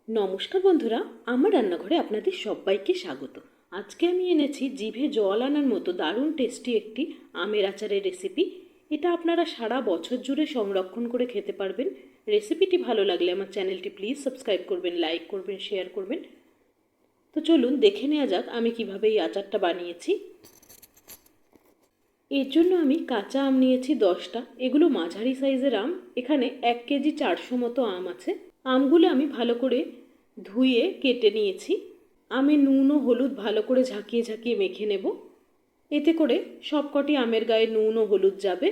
নমস্কার বন্ধুরা, আমার রান্নাঘরে আপনাদের সবাইকে স্বাগত। আজকে আমি এনেছি জিভে জল আনার মতো দারুণ টেস্টি একটি আমের আচারের রেসিপি। এটা আপনারা সারা বছর জুড়ে সংরক্ষণ করে খেতে পারবেন। রেসিপিটি ভালো লাগলে আমার চ্যানেলটি প্লিজ সাবস্ক্রাইব করবেন, লাইক করবেন, শেয়ার করবেন। তো চলুন দেখে নেওয়া যাক আমি কিভাবে এই আচারটা বানিয়েছি। এর জন্য আমি কাঁচা আম নিয়েছি 10টা। এগুলো মাঝারি সাইজের আম। এখানে 1 কেজি 400 মতো আম আছে। আমগুলো আমি ভালো করে ধুয়ে কেটে নিয়েছি। আমি নুন ও হলুদ ভালো করে ঝাঁকিয়ে ঝাঁকিয়ে মেখে নেব। এতে করে সবকটি আমের গায়ে নুন ও হলুদ যাবে।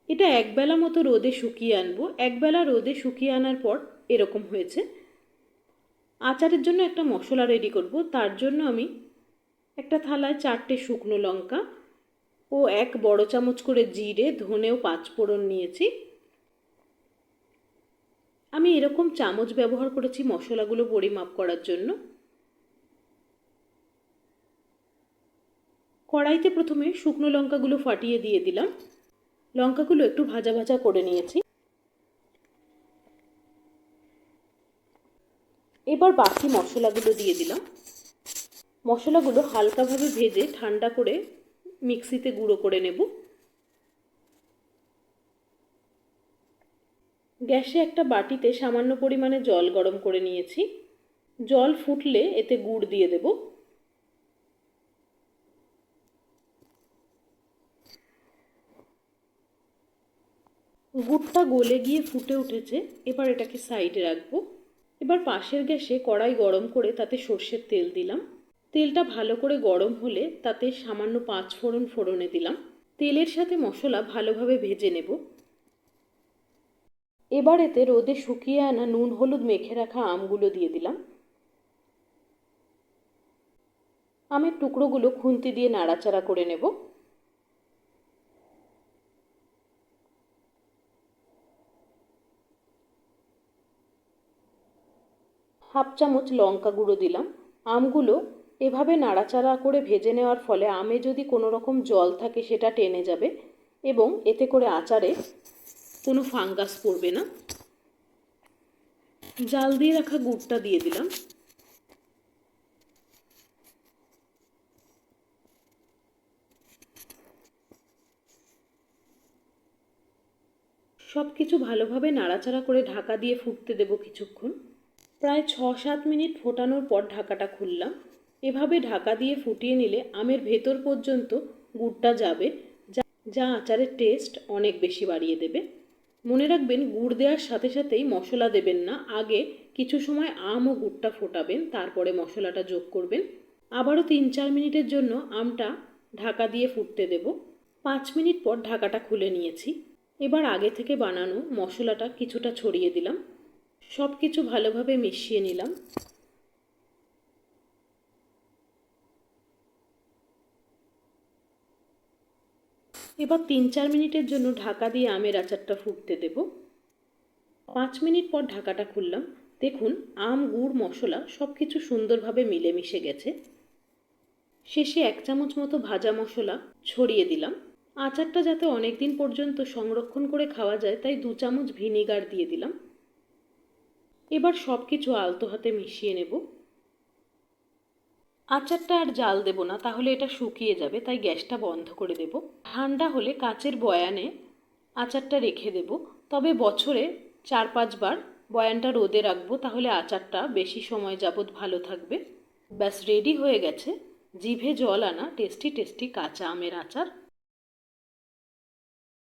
এটা একবেলা মতো রোদে শুকিয়ে আনবো। একবেলা রোদে শুকিয়ে আনার পর এরকম হয়েছে। আচারের জন্য একটা মশলা রেডি করব। তার জন্য আমি একটা থালায় 4টে শুকনো লঙ্কা ও 1 বড় চামচ করে জিরে, ধনে ও 5 ফোড়ন নিয়েছি। আমি এরকম চামচ ব্যবহার করেছি মশলাগুলো পরিমাপ করার জন্য। কড়াইতে প্রথমে শুকনো লঙ্কাগুলো ফাটিয়ে দিয়ে দিলাম। লঙ্কাগুলো একটু ভাজা ভাজা করে নিয়েছি। এবার বাকি মশলাগুলো দিয়ে দিলাম। মশলাগুলো হালকাভাবে ভেজে ঠান্ডা করে মিক্সিতে গুঁড়ো করে নেব। গ্যাসে একটা বাটিতে সামান্য পরিমাণে জল গরম করে নিয়েছি। জল ফুটলে এতে গুড় দিয়ে দেব। গুড়টা গলে গিয়ে ফুটে উঠেছে। এবার এটাকে সাইডে রাখবো। এবার পাশের গ্যাসে কড়াই গরম করে তাতে সর্ষের তেল দিলাম। তেলটা ভালো করে গরম হলে তাতে সামান্য 5 ফোড়ন ফোড়নে দিলাম। তেলের সাথে মশলা ভালোভাবে ভেজে নেব। এবার এতে রোদে শুকিয়ে আনা নুন হলুদ মেখে রাখা আমগুলো দিয়ে দিলাম। আমের টুকরোগুলো খুন্তি দিয়ে নাড়াচাড়া করে নেব। হাফ চামচ লঙ্কা গুঁড়ো দিলাম। আমগুলো এভাবে নাড়াচাড়া করে ভেজে নেওয়ার ফলে আমে যদি কোনো রকম জল থাকে সেটা টেনে যাবে এবং এতে করে আচারে কোনো ফাঙ্গাস পড়বে না। জাল দিয়ে রাখা গুড়টা দিয়ে দিলাম। সব কিছু ভালোভাবে নাড়াচাড়া করে ঢাকা দিয়ে ফুটতে দেব কিছুক্ষণ। প্রায় 6-7 মিনিট ফোটানোর পর ঢাকাটা খুললাম। এভাবে ঢাকা দিয়ে ফুটিয়ে নিলে আমের ভেতর পর্যন্ত গুড়টা যাবে, যা আচারের টেস্ট অনেক বেশি বাড়িয়ে দেবে। মনে রাখবেন, গুড় দেওয়ার সাথে সাথেই মশলা দেবেন না। আগে কিছু সময় আম ও গুড়টা ফোটাবেন, তারপরে মশলাটা যোগ করবেন। আবারও 3-4 মিনিটের জন্য আমটা ঢাকা দিয়ে ফুটতে দেব। 5 মিনিট পর ঢাকাটা খুলে নিয়েছি। এবার আগে থেকে বানানো মশলাটা কিছুটা ছড়িয়ে দিলাম। সব কিছু ভালোভাবে মিশিয়ে নিলাম। এবার 3-4 মিনিটের জন্য ঢাকা দিয়ে আমের আচারটা ফুটতে দেব। 5 মিনিট পর ঢাকাটা খুললাম। দেখুন, আম গুড় মশলা সব কিছু সুন্দরভাবে মিলেমিশে গেছে। শেষে 1 চামচ মতো ভাজা মশলা ছড়িয়ে দিলাম। আচারটা যাতে অনেক দিন পর্যন্ত সংরক্ষণ করে খাওয়া যায়, তাই 2 চামচ ভিনিগার দিয়ে দিলাম। এবার সব কিছু আলতো হাতে মিশিয়ে নেব। আচারটা আর জাল দেব না, তাহলে এটা শুকিয়ে যাবে, তাই গ্যাসটা বন্ধ করে দেব। ঠান্ডা হলে কাচের বয়ানে আচারটা রেখে দেব। তবে বছরে 4-5 বার বয়ানটা রোদে রাখবো, তাহলে আচারটা বেশি সময় যাবত ভালো থাকবে। ব্যাস রেডি হয়ে গেছে জিভে জল আনা টেস্টি টেস্টি কাঁচা আমের আচার।